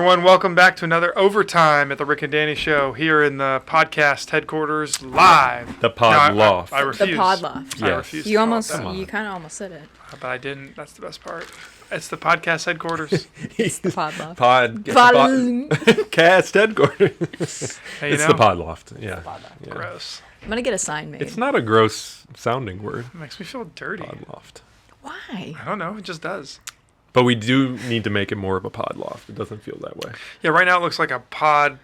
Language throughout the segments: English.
everyone. Welcome back to another Overtime at the Rick and Danny Show here in the podcast headquarters live. The Pod Loft. I refuse. The Pod Loft. Yes. I refuse. You kind of almost said it. But I didn't. That's the best part. It's the podcast headquarters. It's the Pod Loft. Podcast headquarters. Hey, It's the Pod Loft. Yeah. Pod Loft. Yeah. Gross. I'm going to get a sign made. It's not a gross sounding word. It makes me feel dirty. Pod Loft. Why? I don't know. It just does. But we do need to make it more of a pod loft. It doesn't feel that way. Yeah, right now it looks like a pod.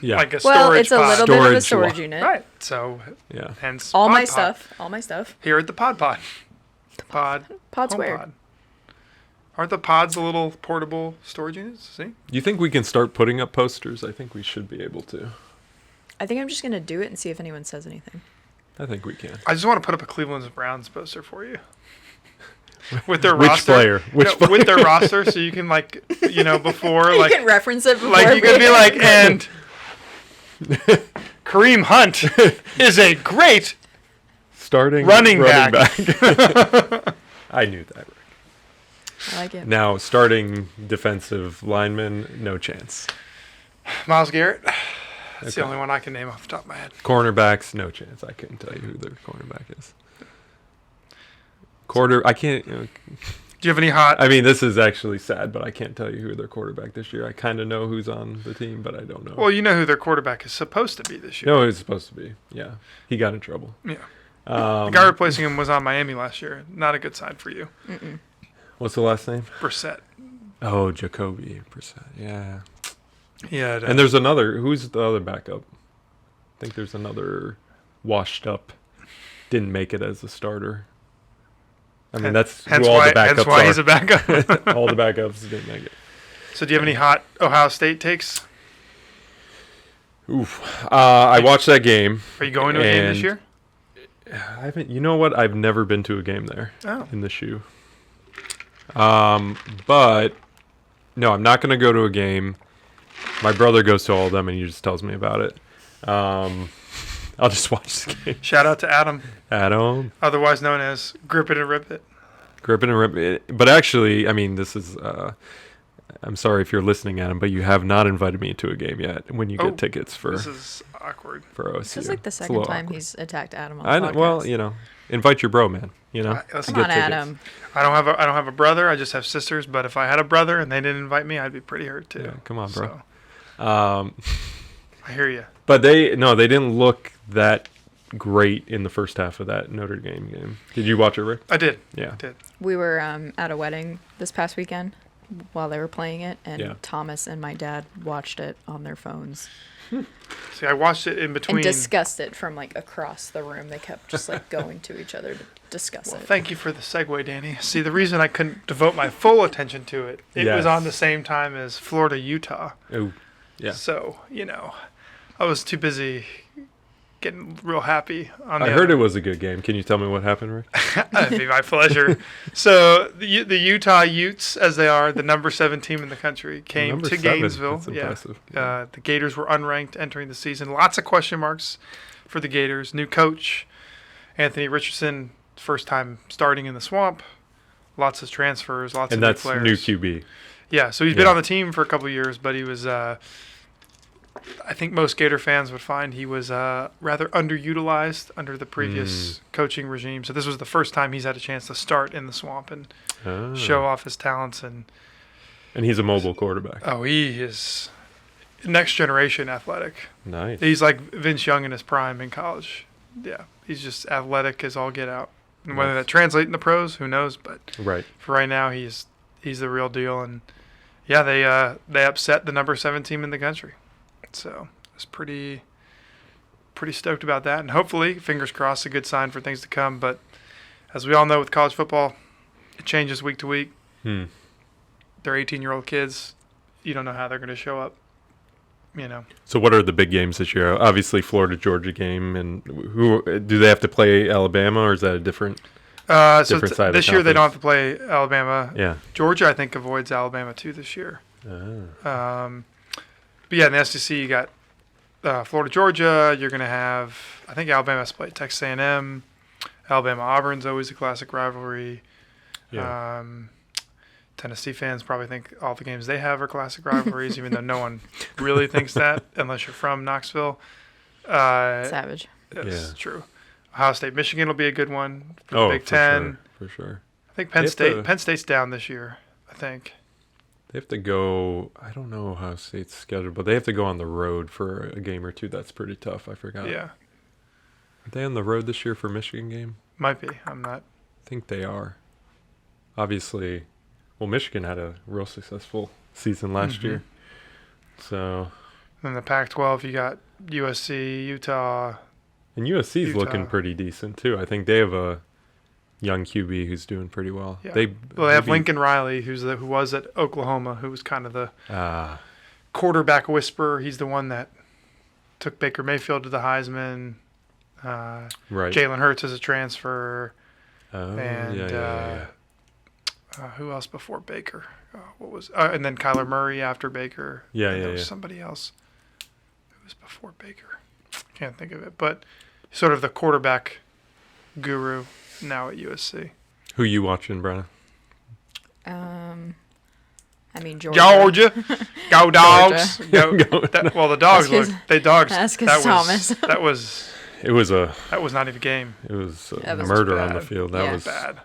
Yeah. Like a Well, storage it's a pod. little bit of a Storage storage loft. unit. Right. So, Yeah. hence All pod my pod. stuff. All my stuff. Here at the pod. Pod. Pod's home weird. pod. Aren't the pods the little portable storage units? See? You think we can start putting up posters? I think we should be able to. I think I'm just going to do it and see if anyone says anything. I think we can. I just want to put up a Cleveland Browns poster for you. With their Which roster. player? Which player? With their roster, so you can, like, before, You like, can reference it before. like you could be like, and Kareem Hunt is a great Starting running back. I knew that. I like it. Now, starting defensive lineman, no chance. Miles Garrett. That's the Okay. only one I can name off the top of my head. Cornerbacks, no chance. I couldn't tell you who their cornerback is. I can't. Do you have any hot? I mean, this is actually sad, but I can't tell you who their quarterback this year. I kind of know who's on the team, but I don't know. Well, you know who their quarterback is supposed to be this year. No, he's supposed to be. Yeah, he got in trouble. Yeah. The guy replacing him was on Miami last year. Not a good sign for you. Mm-mm. What's the last name? Brissett. Oh, Jacoby Brissett. Yeah. Yeah. And there's another. Who's the other backup? I think there's another washed up. Didn't make it as a starter. I mean, that's hence who all why, the backups hence why are. he's a backup. All the backups didn't make it. So do you have any hot Ohio State takes? Oof. I watched that game. Are you going to a game this and year? I haven't. You know what? I've never been to a game there Oh. in the shoe. But no, I'm not going to go to a game. My brother goes to all of them, and he just tells me about it. I'll just watch the game. Shout out to Adam, Adam, otherwise known as Grip It and Rip It. grip it and rip it. But actually, I mean, this is. I'm sorry if you're listening, Adam, but you have not invited me to a game yet. When you get tickets for This is awkward. for OSU, This is like the It's a second little time awkward. he's attacked Adam on the I know, podcast. well, invite your bro, man. Listen, Come on, Adam. I don't have a brother. I just have sisters. But if I had a brother and they didn't invite me, I'd be pretty hurt too. Yeah, come on, bro. So, I hear you. But they didn't look that great in the first half of that Notre Dame game. Did you watch it, Rick? I did. Yeah. I did. We were at a wedding this past weekend while they were playing it, and Yeah. Thomas and my dad watched it on their phones See, I watched it in between. and discussed it from like across the room. They kept just like going to each other to discuss Well, it. thank you for the segue, Danny. See, the reason I couldn't devote my full attention to it, it was Yes. on the same time as Florida, Utah. Oh, yeah. So, I was too busy getting real happy on the I heard other. it was a good game. Can you tell me what happened, Rick? It'd be my pleasure. So the Utah Utes, as they are, the number 7 team in the country, came Number to 7. Gainesville. That's impressive. The Gators were unranked entering the season. Lots of question marks for the Gators. New coach, Anthony Richardson, first time starting in the Swamp. Lots of transfers, lots And of that's new players. new QB. Yeah, so he's been Yeah. on the team for a couple of years, but he was, I think most Gator fans would find he was rather underutilized under the previous coaching regime. So this was the first time he's had a chance to start in the Swamp and show off his talents. And he's a mobile quarterback. he is next generation athletic. Nice. He's like Vince Young in his prime in college. Yeah, he's just athletic as all get out. And whether that translates in the pros, who knows? But Right. for right now, he's the real deal. And yeah, they upset the number 7 team in the country. So I was pretty stoked about that, and hopefully, fingers crossed, a good sign for things to come. But as we all know with college football, it changes week to week. They're 18-year-old kids. You don't know how they're going to show up. So what are the big games this year? Obviously, Florida Georgia game, and who do they have to play? Alabama, or is that a different? Different side of the this year they don't have conference. to play Alabama. Yeah. Georgia, I think, avoids Alabama too this year. But yeah, in the SEC, you got Florida, Georgia. You're going to have, I think Alabama has to play Texas A&M. Alabama, Auburn's always a classic rivalry. Yeah. Tennessee fans probably think all the games they have are classic rivalries, even though no one really thinks that unless you're from Knoxville. Savage. That's Yeah. true. Ohio State, Michigan will be a good one for the Oh, Big for Ten. sure, for sure. I think They have to- Penn State's down this year, I think. They have to go. I don't know Ohio State's schedule, but they have to go on the road for a game or two. That's pretty tough. I forgot. Yeah, Are they on the road this year for Michigan game? might be. I'm not. I think they are. Obviously, well, Michigan had a real successful season last year. So, In the Pac-12, you got USC, Utah. and USC's Utah. looking pretty decent too. I think they have a young QB who's doing pretty well. Yeah. They have maybe- Lincoln Riley, who was at Oklahoma, who was kind of the Ah, quarterback whisperer. He's the one that took Baker Mayfield to the Heisman. right. Jalen Hurts as a transfer. Oh, And yeah. who else before Baker? And then Kyler Murray after Baker. Yeah, and yeah, there was yeah. somebody else who was before Baker. Can't think of it, but sort of the quarterback guru now at USC. Who you watching, Brenna? I mean Georgia. Georgia, go dogs! Go. The dogs Ask his- look. They dogs. ask his that Thomas. Was, that was It was a not even a game. That was murder on the bad. field. That Yeah. was Bad.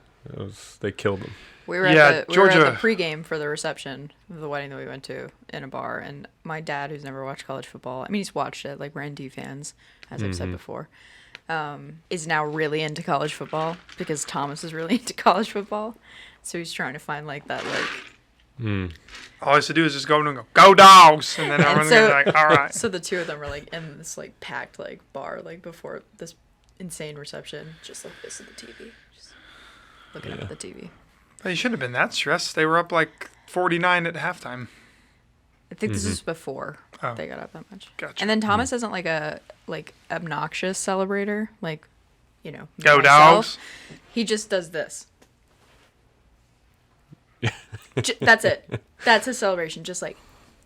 They killed him. We were Yeah, at the we were at Georgia- the pregame for the reception of the wedding that we went to in a bar, and my dad, who's never watched college football, I mean he's watched it, like we're ND fans, as I've said before, is now really into college football because Thomas is really into college football, so he's trying to find like that All I used to do is just go and go dogs, and then everyone's so- gonna be like, all right. So the two of them were like in this like packed like bar like before this insane reception, just like this at the TV, just looking up at the TV. They shouldn't have been that stressed. They were up like 49 at halftime. I think this is before Oh. they got up that much. Gotcha. And then Thomas isn't like a obnoxious celebrator, like Go myself. dogs. He just does this. That's it. That's his celebration. Just like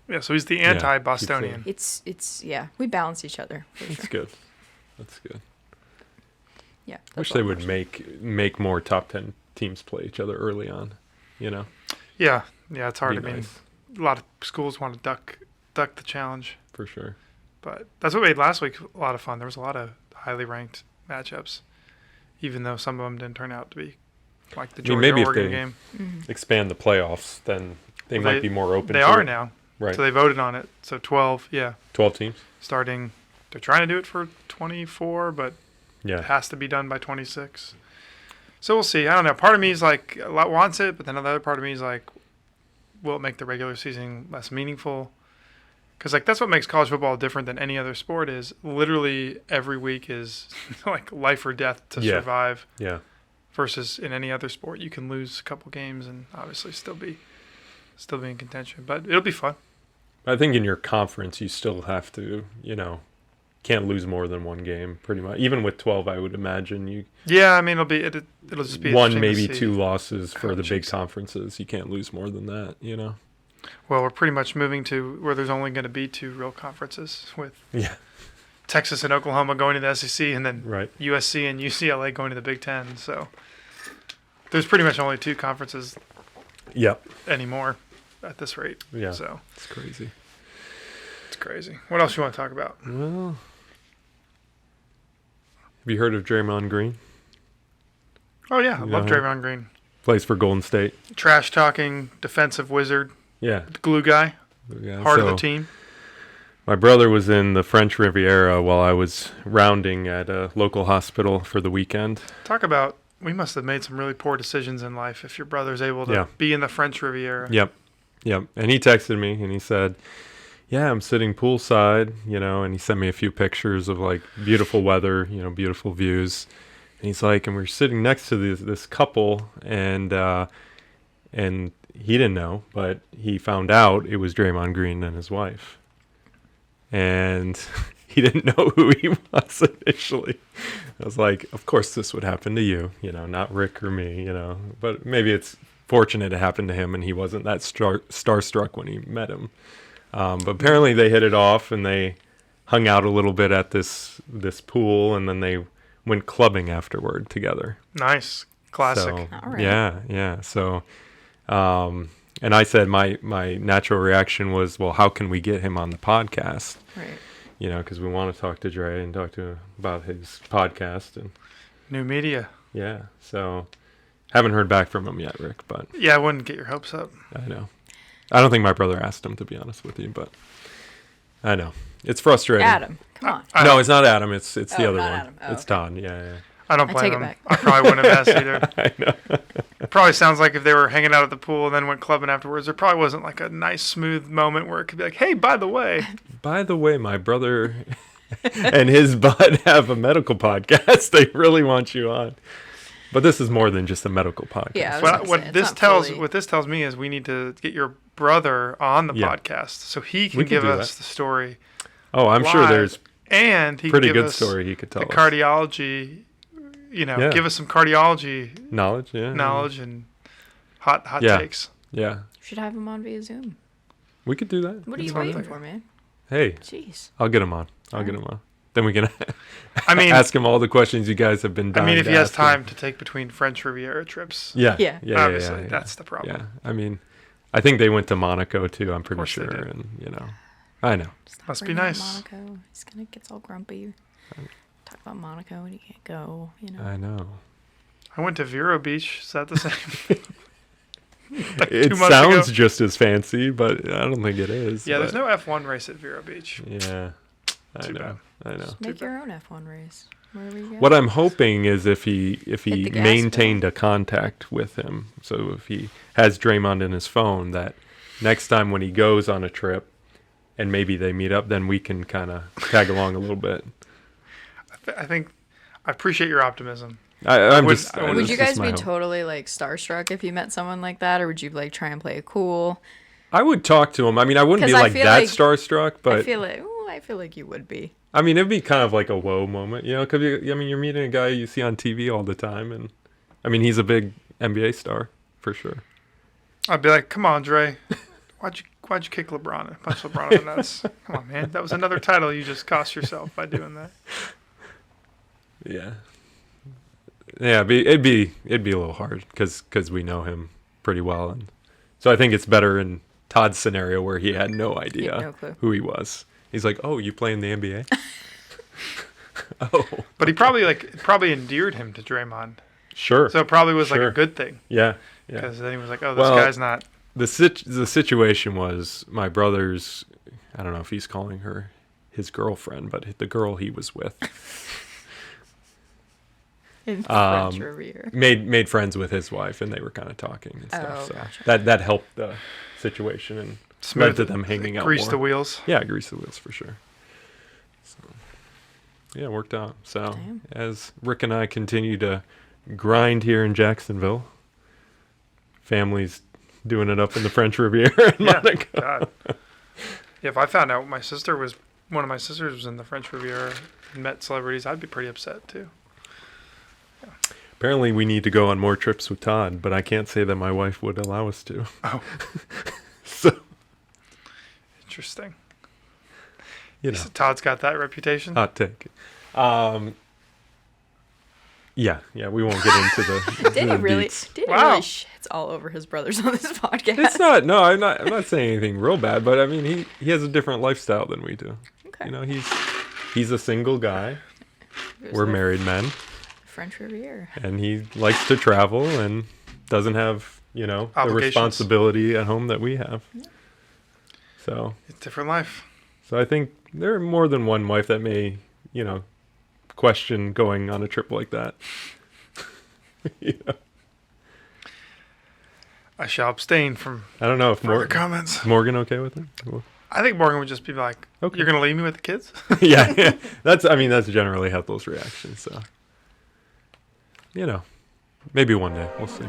Yeah, so he's the Yeah, anti-Bostonian. it's yeah. We balance each other. For That's sure. good. That's good. Yeah. Wish that's they all. would make more top 10 teams play each other early on. You know, Yeah, it's hard. Be I mean, nice. a lot of schools want to duck the challenge, for sure. but that's what made last week a lot of fun. There was a lot of highly ranked matchups, even though some of them didn't turn out to be like the I mean, maybe if Georgia-Oregon they- game. Expand the playoffs, then they Well, might be more open. They to are it. now, Right. so they voted on it. So 12, 12 teams. starting. They're trying to do it for 24, but it Yeah. has to be done by 26. So we'll see. I don't know. Part of me is like a lot wants it, but then another part of me is like, will it make the regular season less meaningful? Because like that's what makes college football different than any other sport. Is literally every week is like life or death to Yeah. survive. Yeah. Versus in any other sport, you can lose a couple games and obviously still be in contention. But it'll be fun. I think in your conference, you still have to, can't lose more than one game, pretty much. Even with 12, I would imagine you Yeah, I mean it'll just be one, interesting to maybe see. two losses for the big Coaches. conferences. You can't lose more than that, Well, we're pretty much moving to where there's only going to be two real conferences with Yeah. Texas and Oklahoma going to the SEC, and then Right. USC and UCLA going to the Big Ten. So there's pretty much only two conferences Yep. anymore at this rate. Yeah. So It's crazy. it's crazy. What else you want to talk about? Well, have you heard of Draymond Green? Oh yeah, I love Yeah. Draymond Green. Plays for Golden State. Trash talking defensive wizard, Yeah. glue guy, Yeah, heart of so the team. My brother was in the French Riviera while I was rounding at a local hospital for the weekend. Talk about we must have made some really poor decisions in life if your brother's able to Yeah. be in the French Riviera. Yep. And he texted me and he said, yeah, I'm sitting poolside, and he sent me a few pictures of like beautiful weather, beautiful views. And he's like, and we're sitting next to this couple and he didn't know, but he found out it was Draymond Green and his wife. And he didn't know who he was initially. I was like, of course this would happen to you, not Rick or me, but maybe it's fortunate it happened to him and he wasn't that starstruck when he met him. But apparently they hit it off and they hung out a little bit at this pool and then they went clubbing afterward together. Nice, classic. So, All right. yeah. So And I said my natural reaction was, well, how can we get him on the podcast? Right. You know, because we want to talk to Dre and talk to him about his podcast. And New media. yeah, so haven't heard back from him yet, Rick, but Yeah, I wouldn't get your hopes up. I know. I don't think my brother asked him, to be honest with you, but I know. It's frustrating. Adam, come on. No, it's not Adam. It's the Oh, other not one. Adam. Oh, It's okay. Todd. Yeah. I don't I blame take it him. back. I probably wouldn't have asked either. I know. It probably sounds like if they were hanging out at the pool and then went clubbing afterwards, there probably wasn't like a nice, smooth moment where it could be like, hey, by the way. By the way, my brother and his bud have a medical podcast. They really want you on. But this is more than just a medical podcast. Yeah, I was What, gonna say, what it's this not tells fully- what this tells me is we need to get your brother on the Yeah. podcast so he We can can give do us that. the story. Oh, I'm sure live, there's and he pretty can give good us story he could tell the us. cardiology. Yeah. Give us some cardiology Knowledge, yeah. knowledge and hot Yeah. takes. Yeah. Should have him on via Zoom. We could do that. What are That's you what I'm waiting thinking. for, man? Hey, Jeez. I'll get him on. I'll get him on. Then we can I mean, ask him all the questions you guys have been I dying mean, if to he has ask him. time to take between French Riviera trips, Yeah. Yeah. obviously that's the problem. Yeah. I mean, I think they went to Monaco too, I'm pretty course they sure. did. And, you know, I know. Just not Must be bring him to nice. Monaco. He's gonna get all grumpy. Talk about Monaco and he can't go. You know. I know. I went to Vero Beach. Is that the same? Like It 2 months sounds ago. just as fancy, but I don't think it is. Yeah, there's but- no F1 race at Vero Beach. Yeah. I Too know. bad. I know. Just make your own F1 race. Wherever you go. What I'm hoping is if he Hit the gas maintained a contact with him, so if he has Draymond in his phone, that next time when he goes on a trip and maybe they meet up, then we can kind of tag along a little bit. I think I appreciate your optimism. I'm would- just. I Would this you is guys my be hope. totally like starstruck if you met someone like that, or would you like try and play it cool? I would talk to him. I mean, I wouldn't be 'Cause I like feel that like- starstruck, but I feel like you would be. I mean, it'd be kind of like a whoa moment, you know? Because I mean, you're meeting a guy you see on TV all the time, and I mean, he's a big NBA star for sure. I'd be like, "Come on, Dre, why'd you kick LeBron? Punch LeBron in the nuts? Come on, man, that was another title you just cost yourself by doing that." Yeah. Yeah, it'd be a little hard because we know him pretty well, and so I think it's better in Todd's scenario where he had no idea no clue. who he was. He's like, "Oh, you play in the NBA?" Oh, But he probably endeared him to Draymond, sure. so it probably was like Sure. a good thing Yeah. because then he was like, "Oh, this Well, guy's not." The situation was my brother's. I don't know if he's calling her his girlfriend, but the girl he was with In French Riviera. made friends with his wife, and they were kind of talking and stuff. Oh, so gotcha. that helped the situation and Smooth led to them hanging out Grease more. the wheels. Yeah, grease the wheels for sure. So, yeah, it worked out. So Damn. as Rick and I continue to grind here in Jacksonville, family's doing it up in the French Riviera in Yeah, Monaco. God. Yeah, if I found out one of my sisters was in the French Riviera and met celebrities, I'd be pretty upset too. Apparently, we need to go on more trips with Todd, but I can't say that my wife would allow us to. Oh, So, interesting. you know, So Todd's got that reputation. hot take. Yeah, we won't get into the. Did he the really? deets. Did he Wow. really shits all over his brothers on this podcast? It's not. No, I'm not saying anything real bad, but I mean, he has a different lifestyle than we do. Okay. You know, he's a single guy. It was We're the married men, French Riviera. and he likes to travel and doesn't have the Obligations. responsibility at home that we have. So It's a different life. I think there are more than one wife that may question going on a trip like that. I shall abstain from I don't know if further comments. Morgan okay with it. Well, I think Morgan would just be like, Okay. "You're gonna leave me with the kids?" yeah. That's generally Hethel's reaction. So maybe one day we'll see.